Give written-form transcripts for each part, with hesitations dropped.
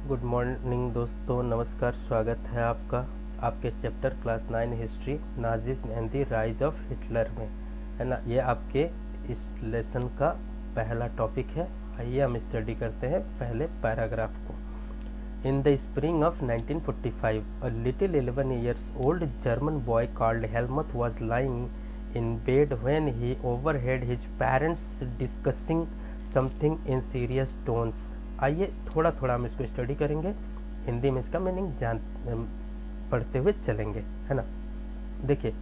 Good morning दोस्तों, नमस्कार। स्वागत है आपका आपके chapter class 9 history Nazis and the rise of Hitler में, है ना। ये आपके इस लेसन का पहला टॉपिक है। आइए हम स्टडी करते हैं पहले पैराग्राफ को। In the spring of 1945, a little 11 years old German boy called Helmut was lying in bed when he overheard his parents discussing something in serious tones. आइए थोड़ा थोड़ा हम इसको स्टडी करेंगे, हिंदी में इसका मीनिंग पढ़ते हुए चलेंगे, है ना। देखिए,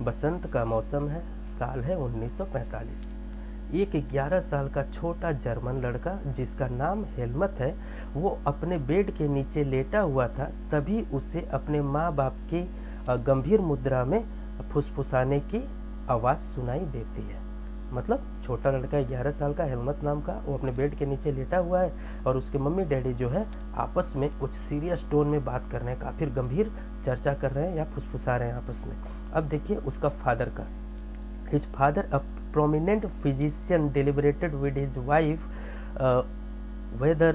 बसंत का मौसम है, साल है 1945। एक 11 साल का छोटा जर्मन लड़का जिसका नाम हेलमत है, वो अपने बेड के नीचे लेटा हुआ था। तभी उसे अपने माँ बाप की गंभीर मुद्रा में फुसफुसाने की आवाज़ सुनाई देती है। मतलब छोटा लड़का 11 साल का हेलमत नाम का, वो अपने बेड के नीचे लेटा हुआ है और उसके मम्मी डैडी जो है आपस में कुछ सीरियस टोन में बात कर रहे हैं, काफ़ी गंभीर चर्चा कर रहे हैं या फुसफुसा रहे हैं आपस में। अब देखिए उसका फादर का, his father a prominent physician deliberated with his wife whether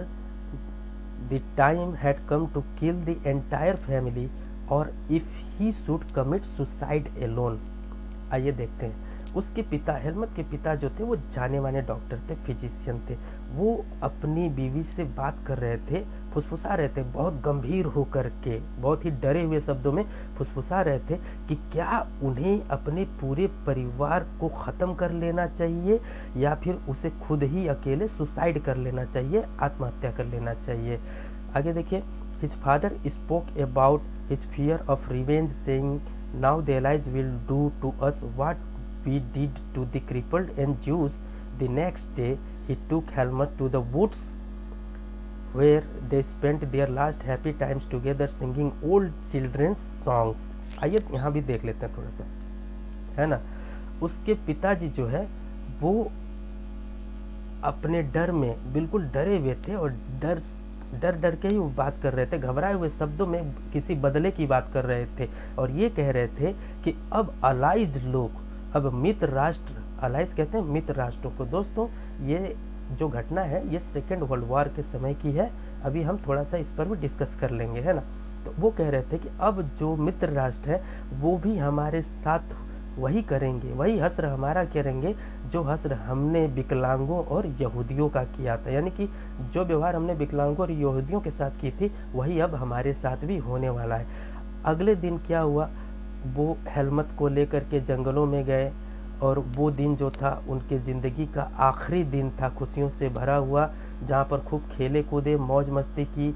the time had come to kill the entire family or if he should commit suicide alone. आइए देखते हैं। उसके पिता, हेलमत के पिता जो थे वो जाने माने डॉक्टर थे, फिजिशियन थे। वो अपनी बीवी से बात कर रहे थे, फुसफुसा रहे थे बहुत गंभीर होकर के, बहुत ही डरे हुए शब्दों में फुसफुसा रहे थे कि क्या उन्हें अपने पूरे परिवार को ख़त्म कर लेना चाहिए या फिर उसे खुद ही अकेले सुसाइड कर लेना चाहिए, आत्महत्या कर लेना चाहिए। आगे देखिए, his father spoke about his fear of revenge saying now the allies will do to us what we did to the crippled and Jews. The next day he took Helmut to the woods where they spent their last happy times together singing old children's songs. आइए यहाँ भी देख लेते हैं थोड़ा सा, है ना। उसके पिताजी जो है वो अपने डर में बिल्कुल डरे हुए थे और डर डर के ही वो बात कर रहे थे, घबराए हुए शब्दों में किसी बदले की बात कर रहे थे और ये कह रहे थे कि अब अलाइज लोग, अब मित्र राष्ट्र, अलाइज कहते हैं मित्र राष्ट्रों को। दोस्तों ये जो घटना है ये सेकेंड वर्ल्ड वॉर के समय की है, अभी हम थोड़ा सा इस पर भी डिस्कस कर लेंगे, है ना। तो वो कह रहे थे कि अब जो मित्र राष्ट्र है वो भी हमारे साथ वही करेंगे, वही हश्र हमारा करेंगे जो हश्र हमने विकलांगों और यहूदियों का किया था। यानी कि जो व्यवहार हमने विकलांगों और यहूदियों के साथ की थी वही अब हमारे साथ भी होने वाला है। अगले दिन क्या हुआ, वो हेलमत को लेकर के जंगलों में गए और वो दिन जो था उनके ज़िंदगी का आखिरी दिन था, खुशियों से भरा हुआ, जहाँ पर खूब खेले कूदे, मौज मस्ती की,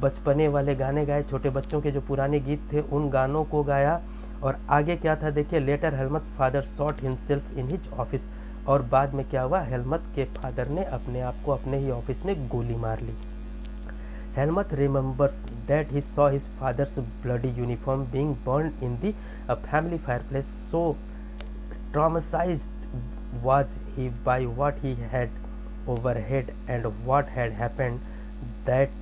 बचपने वाले गाने गाए, छोटे बच्चों के जो पुराने गीत थे उन गानों को गाया। और आगे क्या था देखिए, later Helmut father shot himself in his office. और बाद में क्या हुआ, हेलमत के फादर ने अपने आप को अपने ही ऑफिस में गोली मार ली। Helmut remembers that he saw his father's bloody uniform being burned in the family fireplace. So traumatized was he by what he had overheard and what had happened that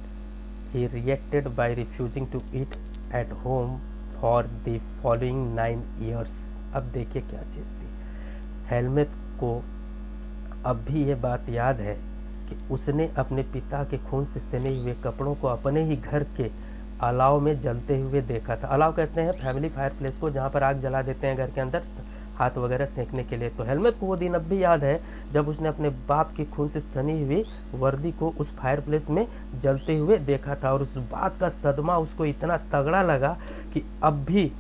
he reacted by refusing to eat at home for the following 9 years. अब देखिए क्या चीज़ थी। Helmet को अब भी ये बात याद है कि उसने अपने पिता के खून से सने हुए कपड़ों को अपने ही घर के अलाव में जलते हुए देखा था। अलाव कहते हैं फैमिली फायर प्लेस को, जहाँ पर आग जला देते हैं घर के अंदर हाथ वगैरह सेंकने के लिए। तो हेलमेट को वो दिन अब भी याद है जब उसने अपने बाप के खून से सनी हुई वर्दी को उस फायर प्लेस में जलते हुए देखा था। और उस बात का सदमा उसको इतना तगड़ा लगा कि अब भी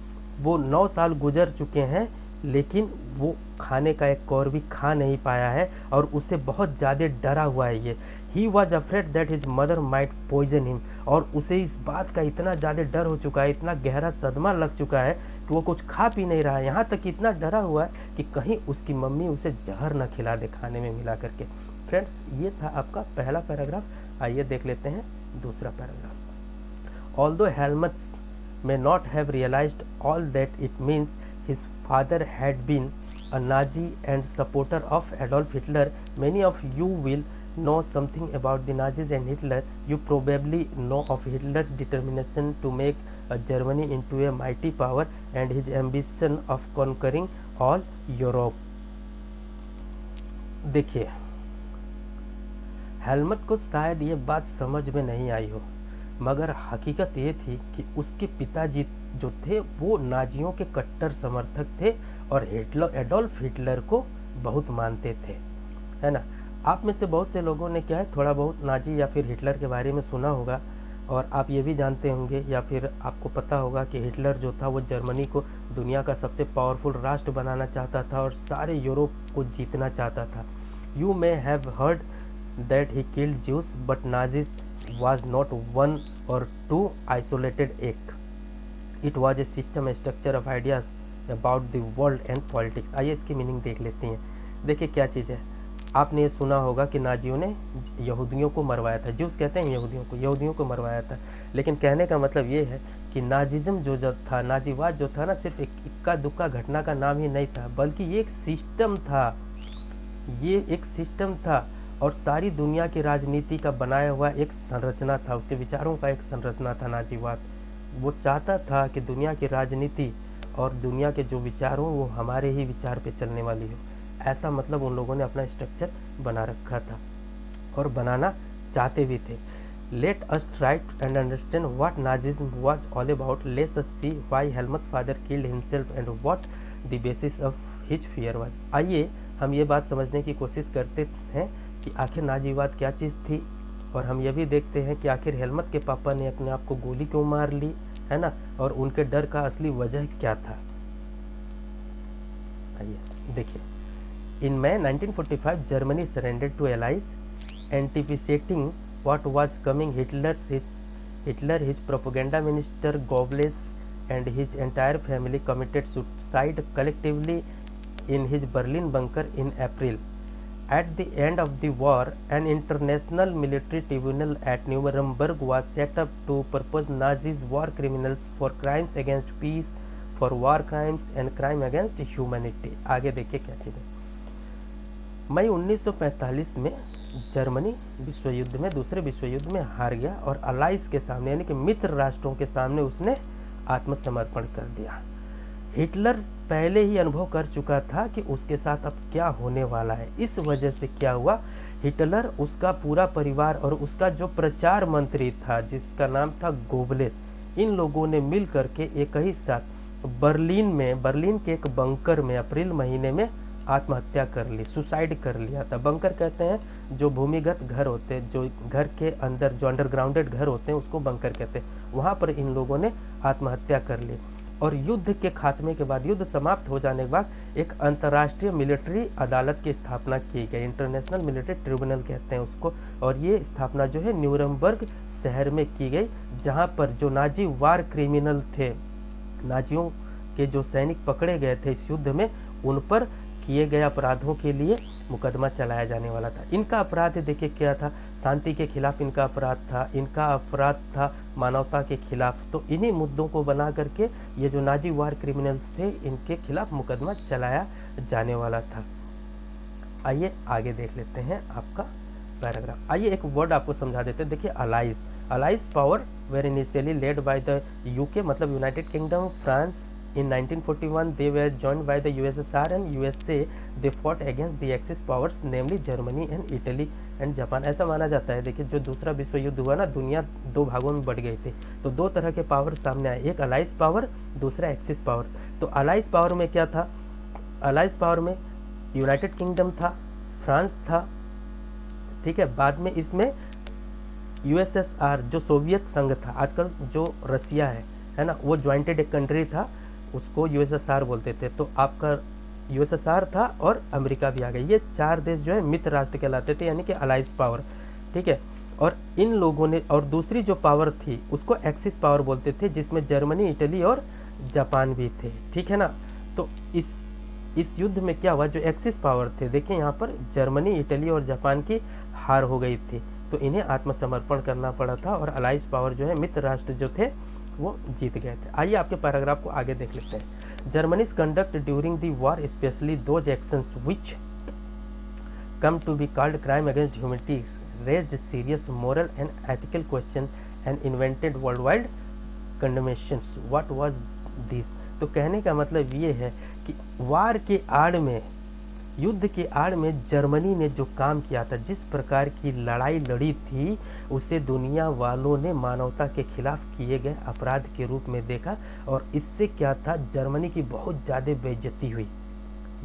वो 9 साल गुजर चुके हैं लेकिन वो खाने का एक कौर भी खा नहीं पाया है और उससे बहुत ज़्यादा डरा हुआ है ये। He was afraid that his mother might poison him. और उसे इस बात का इतना ज़्यादा डर हो चुका है, इतना गहरा सदमा लग चुका है कि वो कुछ खा पी नहीं रहा है, यहाँ तक इतना डरा हुआ है कि कहीं उसकी मम्मी उसे जहर न खिला दे खाने में मिला करके। फ्रेंड्स, ये था आपका पहला पैराग्राफ। आइए देख लेते हैं दूसरा paragraph. Although Helmont may not have realized all that it means, his father had been a Nazi and supporter of Adolf Hitler. Many of you will know something about the Nazis and Hitler. You probably know of Hitler's determination to make Germany into a mighty power and his ambition of conquering all Europe. देखिए, Helmont को शायद ये बात समझ में नहीं आई हो मगर हकीकत ये थी कि उसके पिताजी जो थे वो नाजियों के कट्टर समर्थक थे और एडोल्फ हिटलर को बहुत मानते थे, है ना। आप में से बहुत से लोगों ने क्या है थोड़ा बहुत नाजी या फिर हिटलर के बारे में सुना होगा, और आप ये भी जानते होंगे या फिर आपको पता होगा कि हिटलर जो था वो जर्मनी को दुनिया का सबसे पावरफुल राष्ट्र बनाना चाहता था और सारे यूरोप को जीतना चाहता था। You may have heard that he killed juice but Nazis was not one or two isolated act. It was a system structure of ideas about the world and politics. आइए इसकी मीनिंग देख लेते हैं। देखिए क्या चीज़ है, आपने ये सुना होगा कि नाजियों ने यहूदियों को मरवाया था। ज्यूस कहते हैं यहूदियों को मरवाया था। लेकिन कहने का मतलब ये है कि नाजिज्म जो था, नाजीवाद जो था ना, सिर्फ एक इक्का दुक्का घटना का नाम ही नहीं था, बल्कि ये एक सिस्टम था। ये एक सिस्टम था और सारी दुनिया की राजनीति का बनाया हुआ एक संरचना था, उसके विचारों का एक संरचना था नाजीवाद। वो चाहता था कि दुनिया की राजनीति और दुनिया के जो विचार हो वो हमारे ही विचार पे चलने वाली हो। ऐसा मतलब उन लोगों ने अपना स्ट्रक्चर बना रखा था और बनाना चाहते भी थे। Let us try and understand what Nazism was all about. Let's us see why Helms father killed himself and what the basis of his fear was. आइए हम ये बात समझने की कोशिश करते हैं कि आखिर नाजीवाद क्या चीज़ थी, और हम ये भी देखते हैं कि आखिर हेलमत के पापा ने अपने आप को गोली क्यों मार ली, है ना, और उनके डर का असली वजह क्या था। आइए देखिए, in May 1945 Germany surrendered to allies anticipating what was coming. Hitler his propaganda minister Goebbels and his entire family committed suicide collectively in his Berlin bunker in April. At the end of the war, an international military tribunal at Nuremberg was set up to purpose Nazis war criminals for crimes against peace, for war crimes and crime against humanity. आगे देखिए क्या चीज़ है। मई 1945 में Germany विश्व युद्ध में, दूसरे विश्व युद्ध में हार गया और अलाइज के सामने यानी कि मित्र राष्ट्रों के सामने उसने आत्मसमर्पण कर दिया। हिटलर पहले ही अनुभव कर चुका था कि उसके साथ अब क्या होने वाला है। इस वजह से क्या हुआ, हिटलर, उसका पूरा परिवार और उसका जो प्रचार मंत्री था जिसका नाम था गोबलेस, इन लोगों ने मिल करके एक ही साथ बर्लिन के एक बंकर में अप्रैल महीने में आत्महत्या कर ली, सुसाइड कर लिया था। बंकर कहते हैं जो भूमिगत घर होते हैं, जो घर के अंदर जो अंडरग्राउंडेड घर होते हैं उसको बंकर कहते हैं। वहाँ पर इन लोगों ने आत्महत्या कर ली और युद्ध के खात्मे के बाद, युद्ध समाप्त हो जाने के बाद एक अंतर्राष्ट्रीय मिलिट्री अदालत की स्थापना की गई। इंटरनेशनल मिलिट्री ट्रिब्यूनल कहते हैं उसको, और ये स्थापना जो है न्यूरमबर्ग शहर में की गई, जहाँ पर जो नाजी वार क्रिमिनल थे, नाजियों के जो सैनिक पकड़े गए थे इस युद्ध में, उन पर किए गए अपराधों के लिए मुकदमा चलाया जाने वाला था। इनका अपराध देखिए क्या था, शांति के खिलाफ इनका अपराध था, इनका अपराध था मानवता के खिलाफ। तो इन्हीं मुद्दों को बना करके ये जो नाजी वार क्रिमिनल्स थे इनके खिलाफ मुकदमा चलाया जाने वाला था। आइए आगे देख लेते हैं आपका पैराग्राफ। आइए एक वर्ड आपको समझा देते हैं। देखिए allies power were initially led by the UK, मतलब United Kingdom, France. In 1941 they were joined by the USSR and USA. They fought against the Axis powers, namely Germany and Italy and Japan. ऐसा माना जाता है। देखिए जो दूसरा विश्व युद्ध हुआ ना, दुनिया दो भागों में बढ़ गई थी, तो दो तरह के पावर सामने आए, एक अलाइज पावर, दूसरा एक्सिस पावर। तो अलाइज पावर में क्या था, अलाइज पावर में यूनाइटेड किंगडम था, फ्रांस था, ठीक है। बाद में इसमें यूएसएसआर जो सोवियत संघ था, आजकल जो रसिया है ना, वो ज्वाइंटेड एक कंट्री था, उसको यूएसएसआर बोलते थे। तो आपका यूएसएसआर था और अमेरिका भी आ गया। ये चार देश जो है मित्र राष्ट्र कहलाते थे, यानी कि अलाइज पावर, ठीक है। और इन लोगों ने, और दूसरी जो पावर थी उसको एक्सिस पावर बोलते थे, जिसमें जर्मनी, इटली और जापान भी थे, ठीक है ना। तो इस युद्ध में क्या हुआ, जो एक्सिस पावर थे, देखिए यहाँ पर जर्मनी, इटली और जापान की हार हो गई थी, तो इन्हें आत्मसमर्पण करना पड़ा था और अलाइज पावर जो है मित्र राष्ट्र जो थे वो जीत गए थे। आइए आपके पैराग्राफ को आगे देख लेते हैं। Germany's conduct during the war specially those actions which come to be called crime against humanity raised serious moral and ethical question and invented world wide condemnations. What was this? तो कहने का मतलब ये है कि वार के आड़ में युद्ध के आड़ में जर्मनी ने जो काम किया था, जिस प्रकार की लड़ाई लड़ी थी, उसे दुनिया वालों ने मानवता के खिलाफ किए गए अपराध के रूप में देखा। और इससे क्या था, जर्मनी की बहुत ज़्यादा बेइज्जती हुई,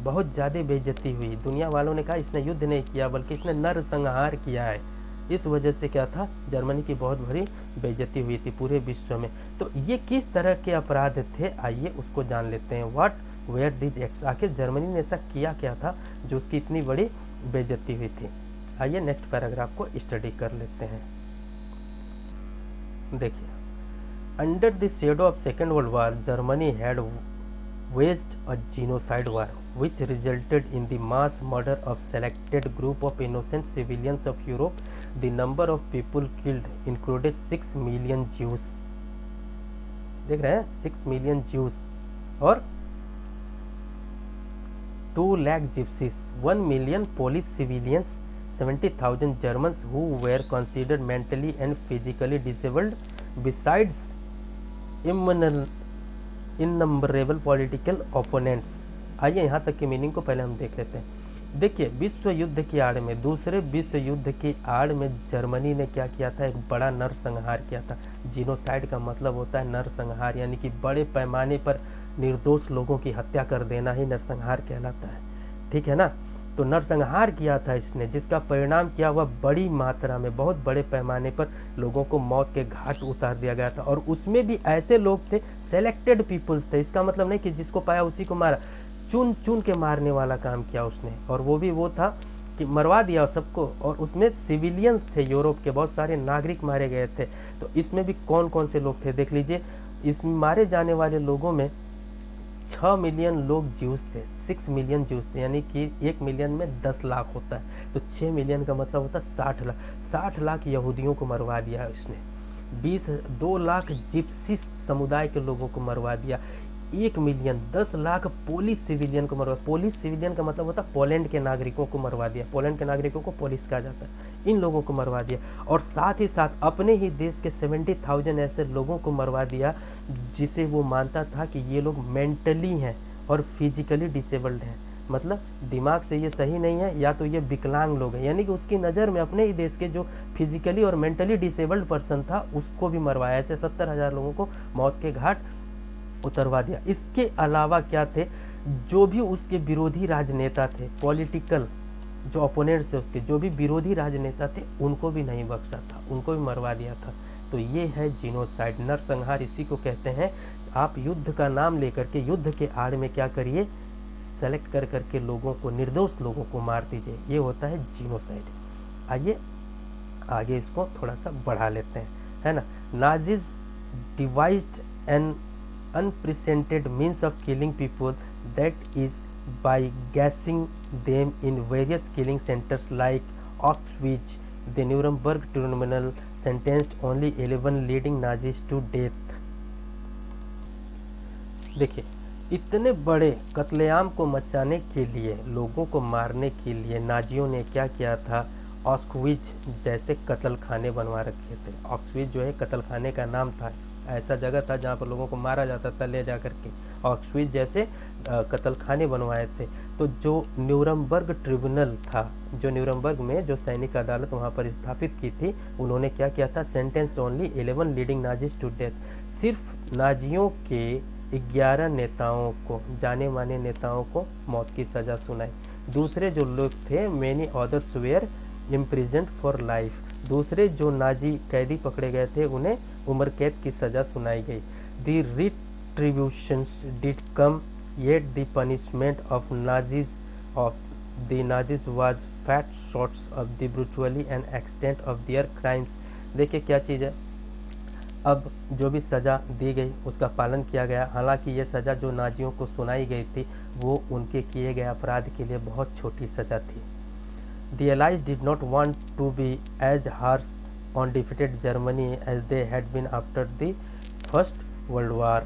बहुत ज़्यादा बेइज्जती हुई। दुनिया वालों ने कहा इसने युद्ध नहीं किया बल्कि इसने नरसंहार किया है। इस वजह से क्या था, जर्मनी की बहुत बड़ी बेइज्जती हुई थी पूरे विश्व में। तो ये किस तरह के अपराध थे, आइए उसको जान लेते हैं। व्हाट वेयर दिज एक्ट्स, आखिर जर्मनी ने ऐसा किया क्या था जो उसकी इतनी बड़ी बेइज्जती हुई थी। आइए नेक्स्ट पैराग्राफ को स्टडी कर लेते हैं। देखिए, under the shadow of second world war Germany had waged a genocide war which resulted in the mass murder of selected group of innocent civilians of Europe. The number of people killed included 6 million Jews, देख रहे हैं 6 million Jews, और 2 lakh gypsies, 1 million Polish civilians, 70,000 Germans who were considered mentally and physically disabled, besides innumerable political opponents. आइए यहाँ तक की meaning को पहले हम देख लेते हैं। देखिए, विश्व युद्ध की आड़ में, दूसरे विश्व युद्ध की आड़ में जर्मनी ने क्या किया था, एक बड़ा नरसंहार किया था। जीनोसाइड का मतलब होता है नरसंहार, यानी कि बड़े पैमाने पर निर्दोष लोगों की हत्या कर देना ही नरसंहार कहलाता है, ठीक है ना। तो नरसंहार किया था इसने, जिसका परिणाम क्या हुआ, बड़ी मात्रा में, बहुत बड़े पैमाने पर लोगों को मौत के घाट उतार दिया गया था। और उसमें भी ऐसे लोग थे, सेलेक्टेड पीपल्स थे। इसका मतलब नहीं कि जिसको पाया उसी को मारा, चुन चुन के मारने वाला काम किया उसने। और वो भी वो था कि मरवा दिया सबको। और उसमें सिविलियंस थे, यूरोप के बहुत सारे नागरिक मारे गए थे। तो इसमें भी कौन कौन से लोग थे देख लीजिए। इसमें मारे जाने वाले लोगों में 6 मिलियन लोग ज्यूज थे, 6 मिलियन ज्यूज थे, यानी कि 1 मिलियन में 10 लाख होता है। तो 6 मिलियन का मतलब होता है 60 लाख। 60 लाख यहूदियों को मरवा दिया है उसने। 2 लाख जिप्सी समुदाय के लोगों को मरवा दिया। 1 मिलियन 10 लाख पोलिश सिविलियन को मरवा। पोलिश सिविलियन का मतलब होता है पोलैंड के नागरिकों को मरवा दिया। पोलैंड के नागरिकों को पोलिश कहा जाता है। इन लोगों को मरवा दिया। और साथ ही साथ अपने ही देश के 70,000 ऐसे लोगों को मरवा दिया जिसे वो मानता था कि ये लोग मेंटली हैं और फिजिकली डिसेबल्ड हैं, मतलब दिमाग से ये सही नहीं है, या तो ये विकलांग लोग हैं। यानी कि उसकी नज़र में अपने ही देश के जो फिजिकली और मेंटली डिसेबल्ड पर्सन था उसको भी मरवाया। ऐसे 70,000 लोगों को मौत के घाट उतरवा दिया। इसके अलावा क्या थे, जो भी उसके विरोधी राजनेता थे, पॉलिटिकल जो ओपोनेंट्स थे उसके, जो भी विरोधी राजनेता थे, उनको भी नहीं बख्शा था, उनको भी मरवा दिया था। तो ये है जीनोसाइड, नरसंहार इसी को कहते हैं। आप युद्ध का नाम लेकर के युद्ध के आड़ में क्या करिए, सेलेक्ट कर करके लोगों को, निर्दोष लोगों को मार दीजिए, ये होता है जीनोसाइड। आइए आगे इसको थोड़ा सा बढ़ा लेते हैं, है ना। Nazis devised an unprecedented means of killing people, that is by gassing them in various killing centers like Auschwitz. The Nuremberg tribunal sentenced only 11 leading Nazis to death. देखिए, इतने बड़े कत्लेआम को मचाने के लिए, लोगों को मारने के लिए नाजियों ने क्या किया था, ऑस्क्विज जैसे कत्ल खाने बनवा रखे थे। ऑस्क्विज जो है कत्ल खाने का नाम था, ऐसा जगह था जहाँ पर लोगों को मारा जाता था ले जा करके। ऑस्क्विज जैसे कत्ल खाने बनवाए थे। तो जो न्यूरमबर्ग ट्रिब्यूनल था, जो न्यूरमबर्ग में जो सैनिक अदालत वहाँ पर स्थापित की थी, उन्होंने क्या किया था, sentenced only 11 leading Nazis to death. सिर्फ नाजियों के 11 नेताओं को, जाने माने नेताओं को मौत की सज़ा सुनाई। दूसरे जो लोग थे, many others were imprisoned for life. दूसरे जो नाजी कैदी पकड़े गए थे उन्हें उम्र कैद की सज़ा सुनाई गई। The retributions did come, yet the punishment of the Nazis was far short of the brutally and extent of their crimes. देखिए क्या चीज़ है, अब जो भी सज़ा दी गई उसका पालन किया गया। हालांकि ये सज़ा जो नाजियों को सुनाई गई थी वो उनके किए गए अपराध के लिए बहुत छोटी सज़ा थी। The Allies did not want to be as harsh on defeated Germany as they had been after the First World War.